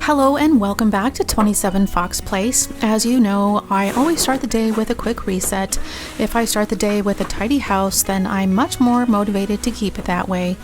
Hello and welcome back to 27 Fox Place. As you know, I always start the day with a quick reset. If I start the day with a tidy house, then I'm much more motivated to keep it that way.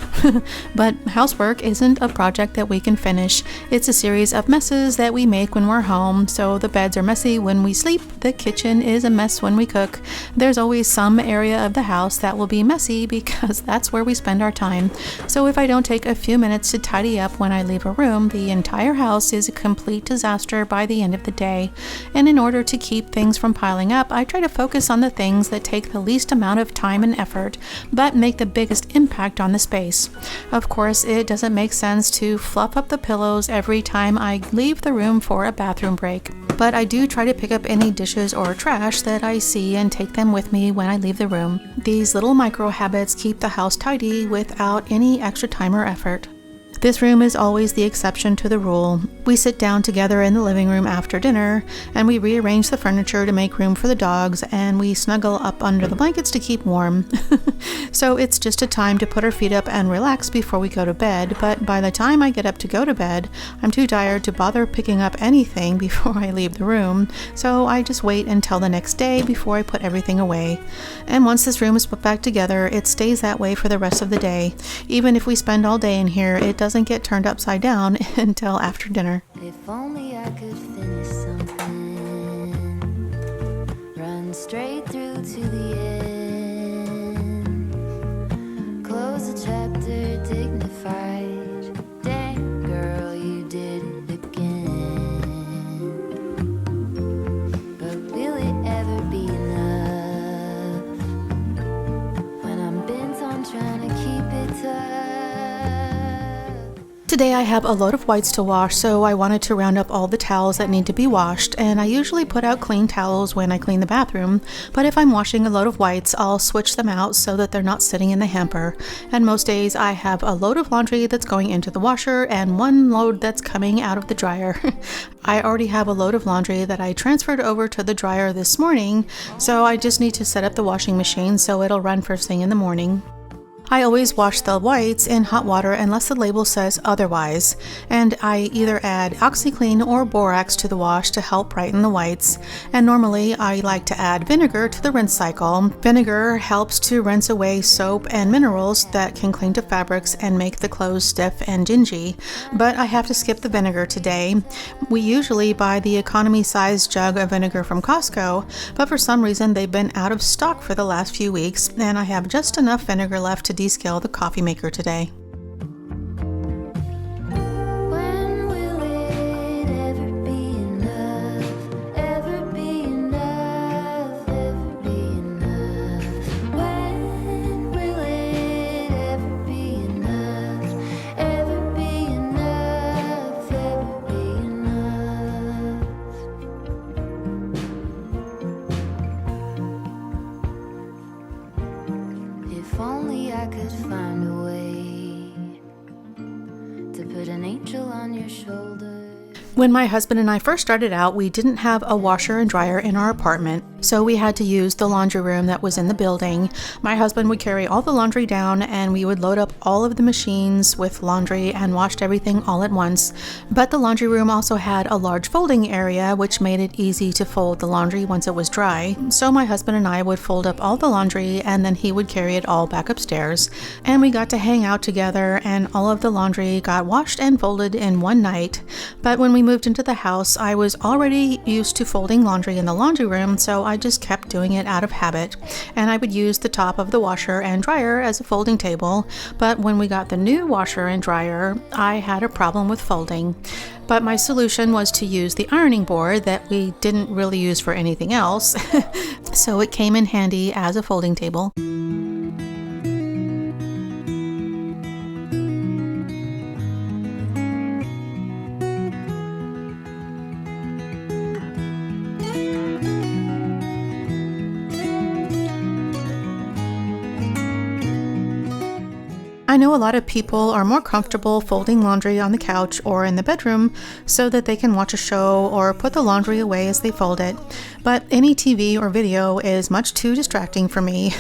But housework isn't a project that we can finish. It's a series of messes that we make when we're home. So the beds are messy when we sleep, the kitchen is a mess when we cook. There's always some area of the house that will be messy because that's where we spend our time. So if I don't take a few minutes to tidy up when I leave a room, the entire house is a complete disaster by the end of the day. And in order to keep things from piling up, I try to focus on the things that take the least amount of time and effort, but make the biggest impact on the space. Of course, it doesn't make sense to fluff up the pillows every time I leave the room for a bathroom break, but I do try to pick up any dishes or trash that I see and take them with me when I leave the room. These little micro habits keep the house tidy without any extra time or effort. This room is always the exception to the rule. We sit down together in the living room after dinner, and we rearrange the furniture to make room for the dogs, and we snuggle up under the blankets to keep warm. So it's just a time to put our feet up and relax before we go to bed, but by the time I get up to go to bed, I'm too tired to bother picking up anything before I leave the room, so I just wait until the next day before I put everything away. And once this room is put back together, it stays that way for the rest of the day. Even if we spend all day in here, it doesn't get turned upside down until after dinner. If only I could finish something, run straight through to the end, close a chapter dignified. Dang girl, you did it again. But will it ever be enough when I'm bent on trying to keep it tough? Today I have a load of whites to wash, so I wanted to round up all the towels that need to be washed, and I usually put out clean towels when I clean the bathroom, but if I'm washing a load of whites, I'll switch them out so that they're not sitting in the hamper. And most days I have a load of laundry that's going into the washer and one load that's coming out of the dryer. I already have a load of laundry that I transferred over to the dryer this morning, so I just need to set up the washing machine so it'll run first thing in the morning. I always wash the whites in hot water unless the label says otherwise, and I either add OxiClean or borax to the wash to help brighten the whites, and normally I like to add vinegar to the rinse cycle. Vinegar helps to rinse away soap and minerals that can cling to fabrics and make the clothes stiff and gingy, but I have to skip the vinegar today. We usually buy the economy-sized jug of vinegar from Costco, but for some reason they've been out of stock for the last few weeks, and I have just enough vinegar left to descale the coffee maker today. When will it ever be enough? Ever be enough? Ever be enough? When will it ever be enough? Ever be enough? Ever be enough? If only I could find a way to put an angel on your shoulder. When my husband and I first started out, we didn't have a washer and dryer in our apartment, so we had to use the laundry room that was in the building. My husband would carry all the laundry down and we would load up all of the machines with laundry and washed everything all at once. But the laundry room also had a large folding area, which made it easy to fold the laundry once it was dry. So my husband and I would fold up all the laundry and then he would carry it all back upstairs. And we got to hang out together and all of the laundry got washed and folded in one night. But when we moved into the house, I was already used to folding laundry in the laundry room, so I just kept doing it out of habit. And I would use the top of the washer and dryer as a folding table, but when we got the new washer and dryer, I had a problem with folding. But my solution was to use the ironing board that we didn't really use for anything else, so it came in handy as a folding table. I know a lot of people are more comfortable folding laundry on the couch or in the bedroom so that they can watch a show or put the laundry away as they fold it. But any TV or video is much too distracting for me,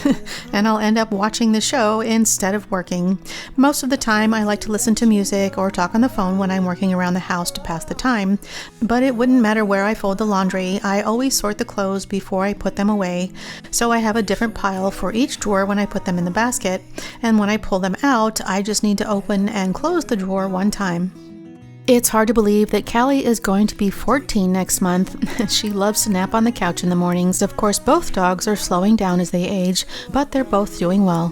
and I'll end up watching the show instead of working. Most of the time, I like to listen to music or talk on the phone when I'm working around the house to pass the time. But it wouldn't matter where I fold the laundry, I always sort the clothes before I put them away. So I have a different pile for each drawer when I put them in the basket, and when I pull them out, I just need to open and close the drawer one time. It's hard to believe that Callie is going to be 14 next month. She loves to nap on the couch in the mornings. Of course, both dogs are slowing down as they age, but they're both doing well.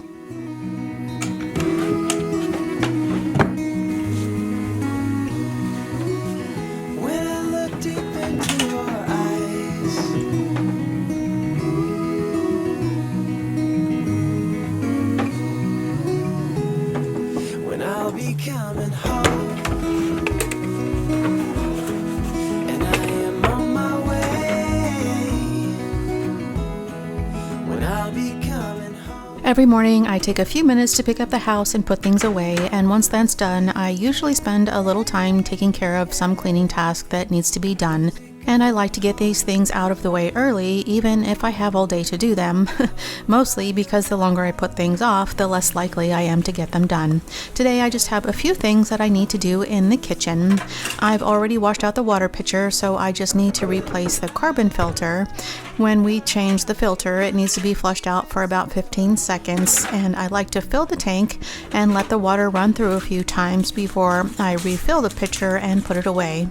When I look deep into your eyes, when I'll be coming home. Every morning, I take a few minutes to pick up the house and put things away, and once that's done, I usually spend a little time taking care of some cleaning task that needs to be done. And I like to get these things out of the way early, even if I have all day to do them. Mostly because the longer I put things off, the less likely I am to get them done. Today I just have a few things that I need to do in the kitchen. I've already washed out the water pitcher, so I just need to replace the carbon filter. When we change the filter, it needs to be flushed out for about 15 seconds, and I like to fill the tank and let the water run through a few times before I refill the pitcher and put it away.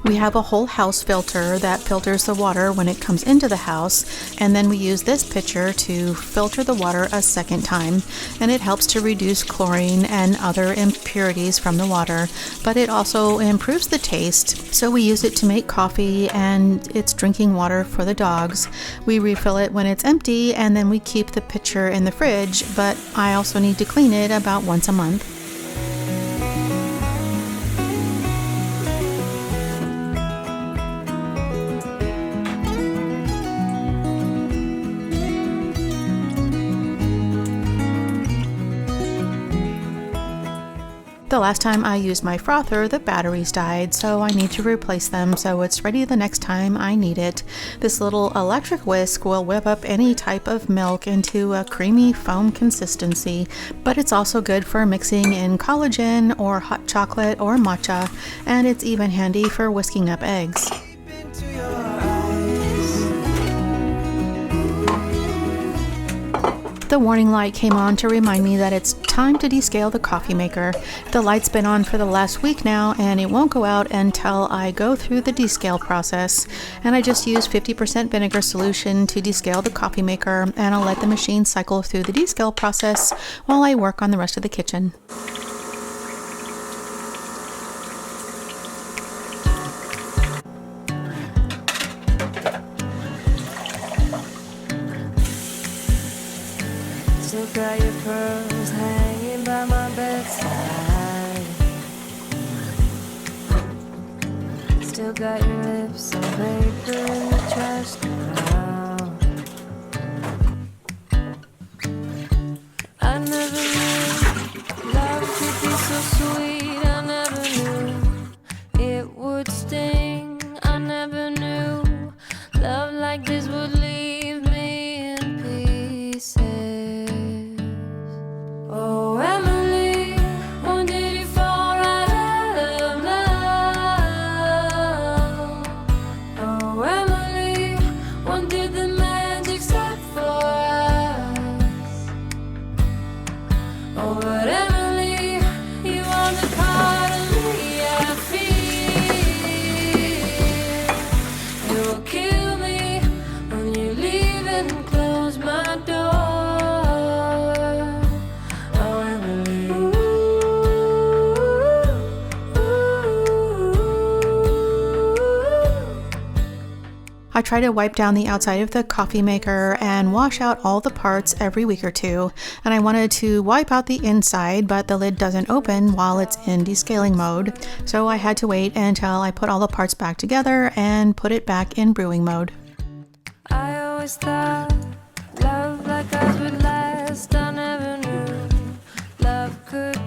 We have a whole house filter that filters the water when it comes into the house, and then we use this pitcher to filter the water a second time, and it helps to reduce chlorine and other impurities from the water, but it also improves the taste. So we use it to make coffee, and it's drinking water for the dogs. We refill it when it's empty, and then we keep the pitcher in the fridge, but I also need to clean it about once a month. The last time I used my frother, the batteries died, so I need to replace them so it's ready the next time I need it. This little electric whisk will whip up any type of milk into a creamy foam consistency, but it's also good for mixing in collagen or hot chocolate or matcha, and it's even handy for whisking up eggs. The warning light came on to remind me that it's time to descale the coffee maker. The light's been on for the last week now, and it won't go out until I go through the descale process. And I just use 50% vinegar solution to descale the coffee maker, and I'll let the machine cycle through the descale process while I work on the rest of the kitchen. Still got your pearls hanging by my bedside. Still got your lips on paper in the trash now. I never knew love could be so sweet. I never knew it would sting. I never knew love like this would leave me in pieces. Oh, Emelie, when did you fall right out of love? Oh, Emelie, when did the magic start for us? Oh, but Emelie, you are the part of me I feel. You will kill me when you leave and close my door. I try to wipe down the outside of the coffee maker and wash out all the parts every week or two, and I wanted to wipe out the inside, but the lid doesn't open while it's in descaling mode, so I had to wait until I put all the parts back together and put it back in brewing mode. I always thought love like ours would last. I never knew love could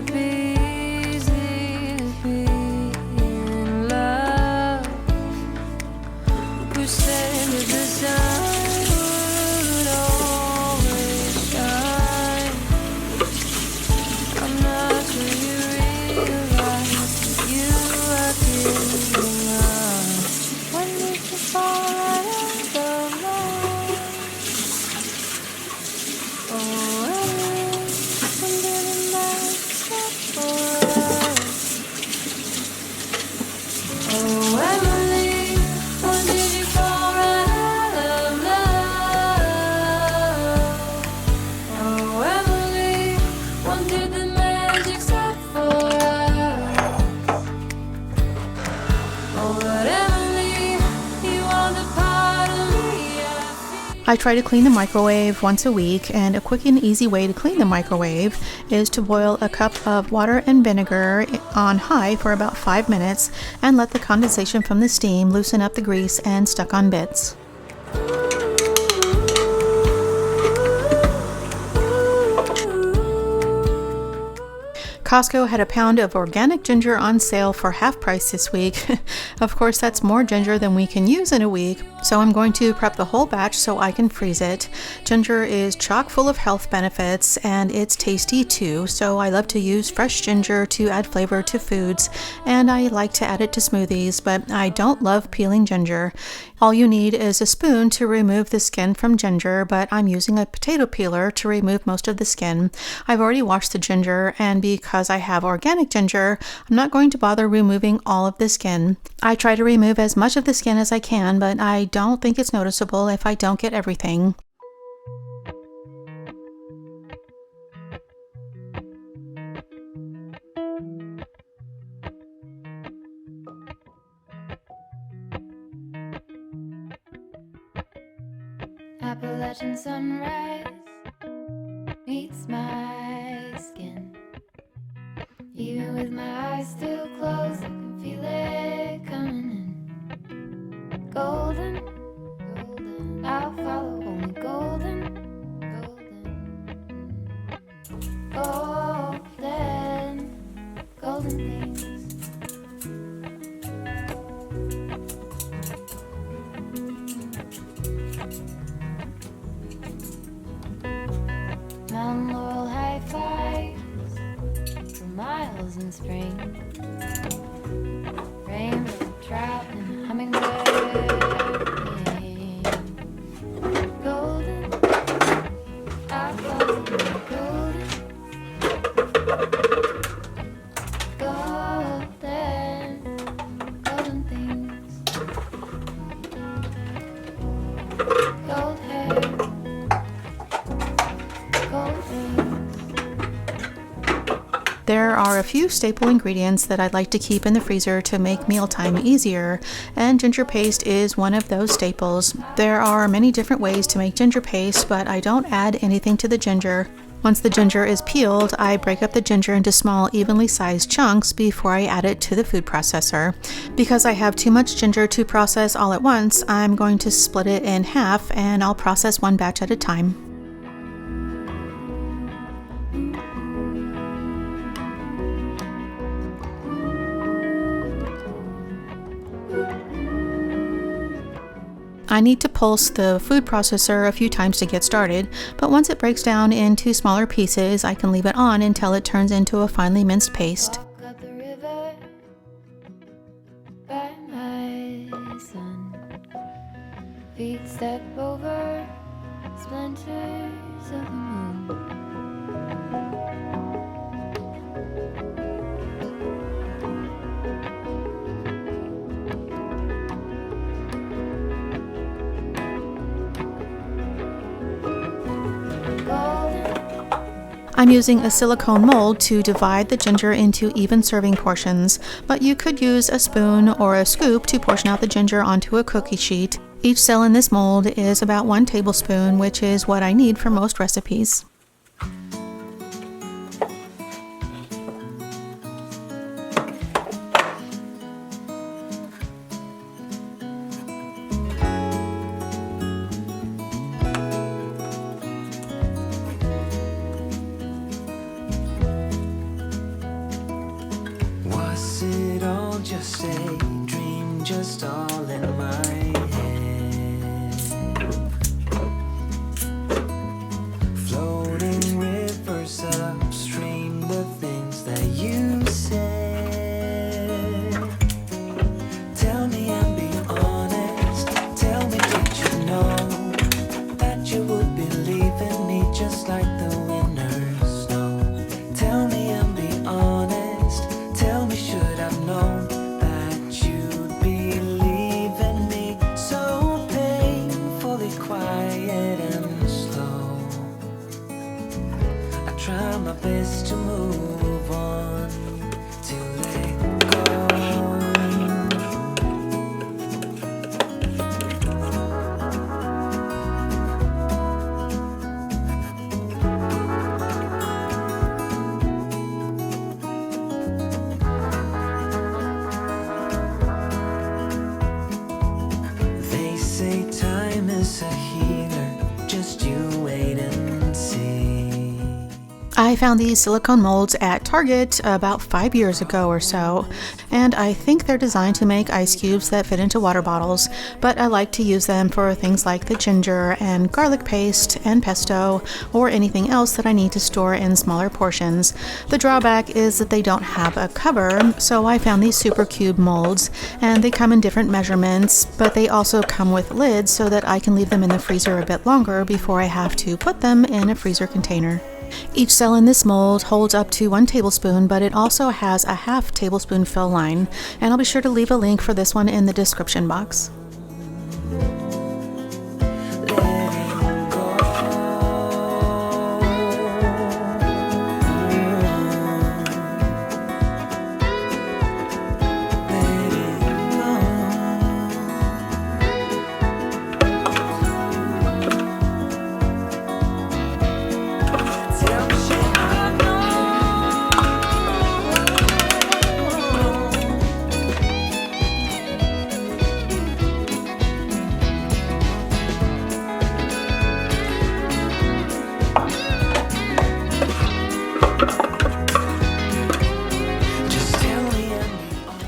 would be easy to be in love. Who said that the sun would always shine? I'm not sure you realize that you are giving up. When did you fall out of love? Oh, Emelie, when did the magic stop for us? Oh, Emelie, when did you fall out of love? Oh, Emelie, when did the magic stop for us? Oh, but Emelie, you are the part of me I feel. I try to clean the microwave once a week, and a quick and easy way to clean the microwave is to boil a cup of water and vinegar on high for about 5 minutes and let the condensation from the steam loosen up the grease and stuck on bits. Costco had a pound of organic ginger on sale for half price this week. Of course, that's more ginger than we can use in a week, so I'm going to prep the whole batch so I can freeze it. Ginger is chock full of health benefits, and it's tasty too, so I love to use fresh ginger to add flavor to foods, and I like to add it to smoothies, but I don't love peeling ginger. All you need is a spoon to remove the skin from ginger, but I'm using a potato peeler to remove most of the skin. I've already washed the ginger, and because I have organic ginger, I'm not going to bother removing all of the skin. I try to remove as much of the skin as I can, but I don't think it's noticeable if I don't get everything. Appalachian sunrise meets my skin. Even with my eyes still closed, I can feel it coming in. Golden, golden, I'll follow only golden, golden, golden, golden things. Mountain laurel high fives for miles in spring. Rainbow trout and hummingbird. Golden, I follow golden, golden, golden things. Gold hair. There are a few staple ingredients that I'd like to keep in the freezer to make mealtime easier, and ginger paste is one of those staples. There are many different ways to make ginger paste, but I don't add anything to the ginger. Once the ginger is peeled, I break up the ginger into small, evenly sized chunks before I add it to the food processor. Because I have too much ginger to process all at once, I'm going to split it in half, and I'll process one batch at a time. I need to pulse the food processor a few times to get started, but once it breaks down into smaller pieces, I can leave it on until it turns into a finely minced paste. Walk up the river by my son. Feet step over splinters of the moon. I'm using a silicone mold to divide the ginger into even serving portions, but you could use a spoon or a scoop to portion out the ginger onto a cookie sheet. Each cell in this mold is about 1 tablespoon, which is what I need for most recipes. say dream just all in my head. Floating rivers upstream, the things that you said. Tell me and be honest. Tell me, did you know that you would believe in me just like the winter's snow? Tell me and be honest. Tell me, should I've known that you'd believe in me? So painfully quiet and slow. I try my best to move on, to let go. They say time is a healer, just you wait and see. I found these silicone molds at Target about 5 years ago or so, and I think they're designed to make ice cubes that fit into water bottles, but I like to use them for things like the ginger and garlic paste and pesto, or anything else that I need to store in smaller portions. The drawback is that they don't have a cover, so I found these super cube molds, and they come in different measurements, but they also come with lids so that I can leave them in the freezer a bit longer before I have to put them in a freezer container. Each cell in this mold holds up to 1 tablespoon, but it also has a half tablespoon fill line, and I'll be sure to leave a link for this one in the description box.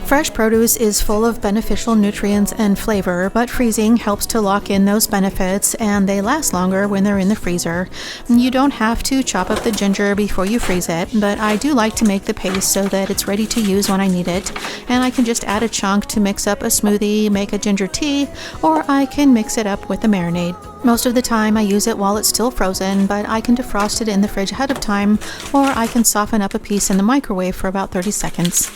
Fresh produce is full of beneficial nutrients and flavor, but freezing helps to lock in those benefits, and they last longer when they're in the freezer. You don't have to chop up the ginger before you freeze it, but I do like to make the paste so that it's ready to use when I need it, and I can just add a chunk to mix up a smoothie, make a ginger tea, or I can mix it up with a marinade. Most of the time I use it while it's still frozen, but I can defrost it in the fridge ahead of time, or I can soften up a piece in the microwave for about 30 seconds.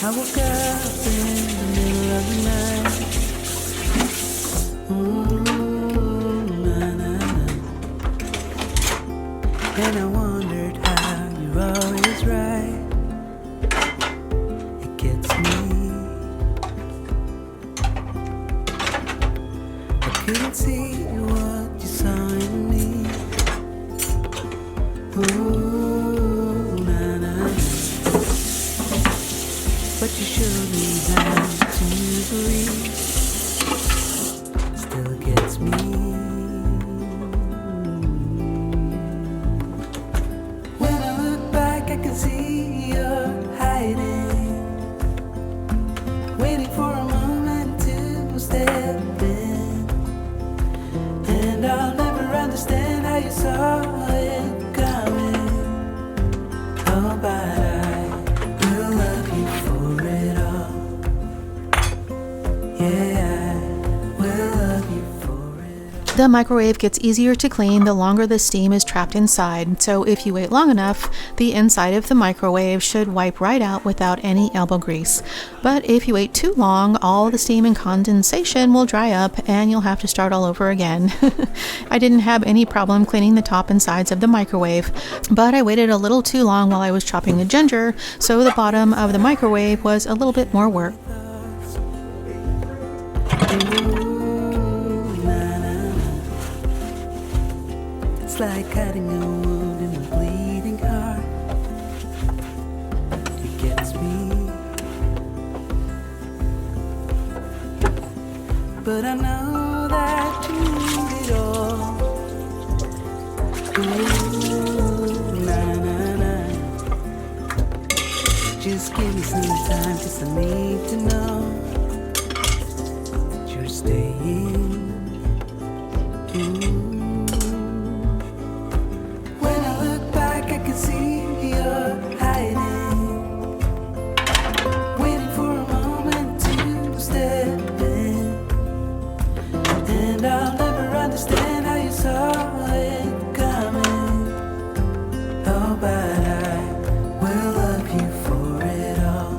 I woke up in the middle of the night. And I wondered how you're always right. It gets me. I couldn't see what you saw in me. But you showed me how to breathe. Still gets me. When I look back, I can see you're hiding, waiting for a moment to step in. And I'll never understand how you saw it coming. Oh, but I will love you for it all. Yeah, I will love you for it all. The microwave gets easier to clean the longer the steam is trapped inside, so if you wait long enough, the inside of the microwave should wipe right out without any elbow grease. But if you wait too long, all the steam and condensation will dry up and you'll have to start all over again. I didn't have any problem cleaning the top and sides of the microwave, but I waited a little too long while I was chopping the ginger, so the bottom of the microwave was a little bit more work. It's like cutting a wound in a bleeding heart. but I know that you need it all. Ooh, nah, nah, nah. Just give me some time, just I need to know that you're staying. Ooh. When I look back, I can see you're hiding, waiting for a moment to step in. And I'll never understand how you saw it coming. Oh, but I will love you for it all.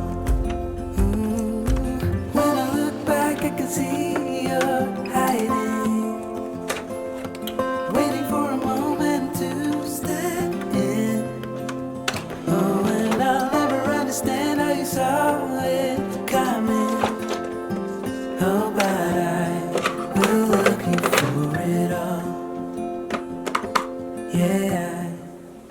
When I look back, I can see you're hiding, waiting for a moment to step in. Oh, and I'll never understand how you saw it coming. Oh, but I will love you for it all. Yeah.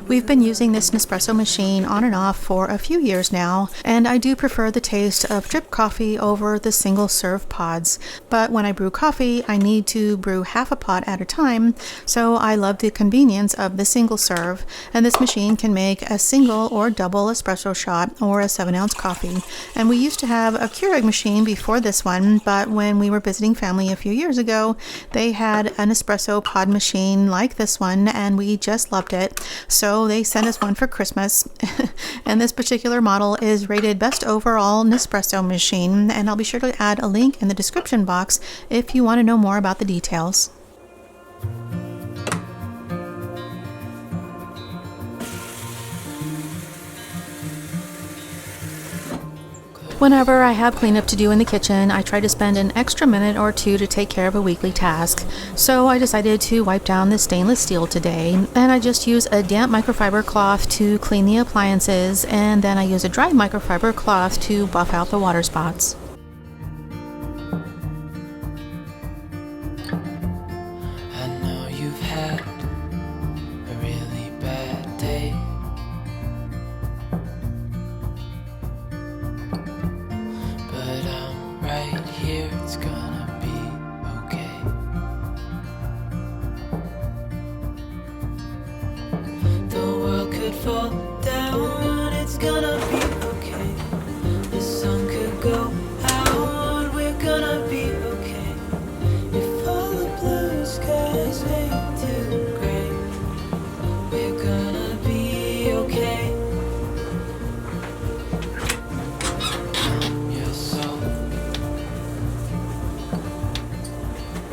We've been using this Nespresso machine on and off for a few years now, and I do prefer the taste of drip coffee over the single serve pods. But when I brew coffee, I need to brew half a pot at a time, so I love the convenience of the single serve, and this machine can make a single or double espresso shot or a 7-ounce coffee. And we used to have a Keurig machine before this one, but when we were visiting family a few years ago, they had an espresso pod machine like this one, and we just loved it. So they sent us one for Christmas, and this particular model is rated best overall Nespresso machine, and I'll be sure to add a link in the description box if you want to know more about the details. Whenever I have cleanup to do in the kitchen, I try to spend an extra minute or two to take care of a weekly task. So I decided to wipe down the stainless steel today, and I just use a damp microfiber cloth to clean the appliances, and then I use a dry microfiber cloth to buff out the water spots. I know you've had a really bad day, but I'm right here, it's gonna be okay. The world could fall down, it's gonna be okay. The sun could go out, we're gonna be okay. If all the blue skies fade to gray, we're gonna be okay. I'm your soul,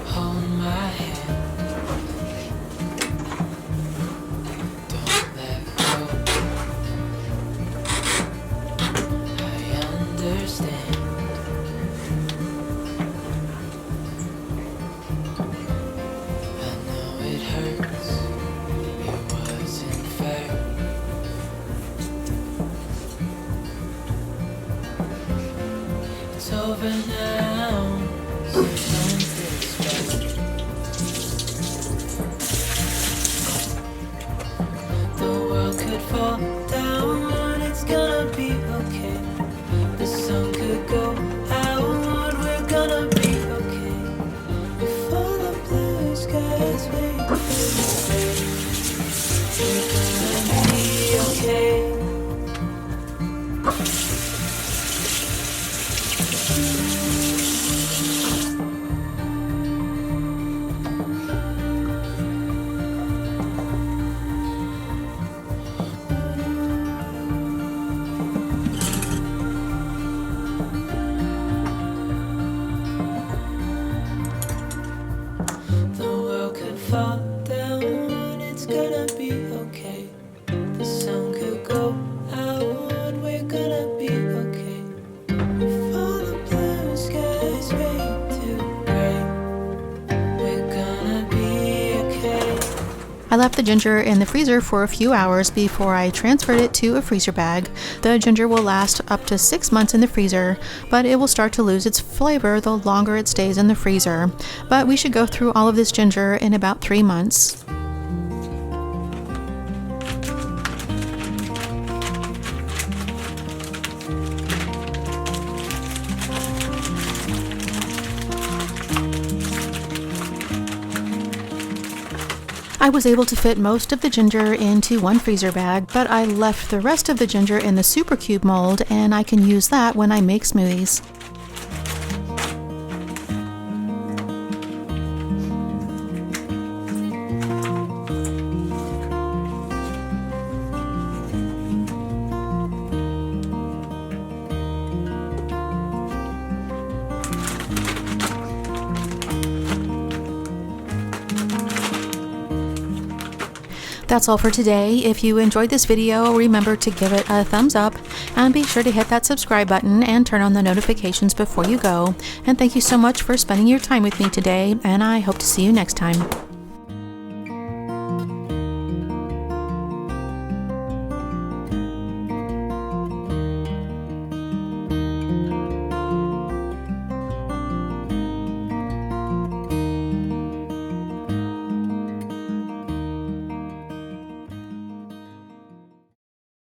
hold my hand, don't let go. I understand. I know it hurts, it wasn't fair. It's over now, so don't despair. The world could fall down, it's gonna be okay. The sun could go out, we're gonna be okay. If all the blue skies fade to gray, we're gonna be okay. The world could fall down, it's gonna be okay. The sun could go out, we're gonna be okay. If all the blue skies fade to gray, we're gonna be okay. I left the ginger in the freezer for a few hours before I transferred it to a freezer bag. The ginger will last up to 6 months in the freezer, but it will start to lose its flavor the longer it stays in the freezer. But we should go through all of this ginger in about 3 months. I was able to fit most of the ginger into one freezer bag, but I left the rest of the ginger in the super cube mold, and I can use that when I make smoothies. That's all for today. If you enjoyed this video, remember to give it a thumbs up and be sure to hit that subscribe button and turn on the notifications before you go. And thank you so much for spending your time with me today, and I hope to see you next time.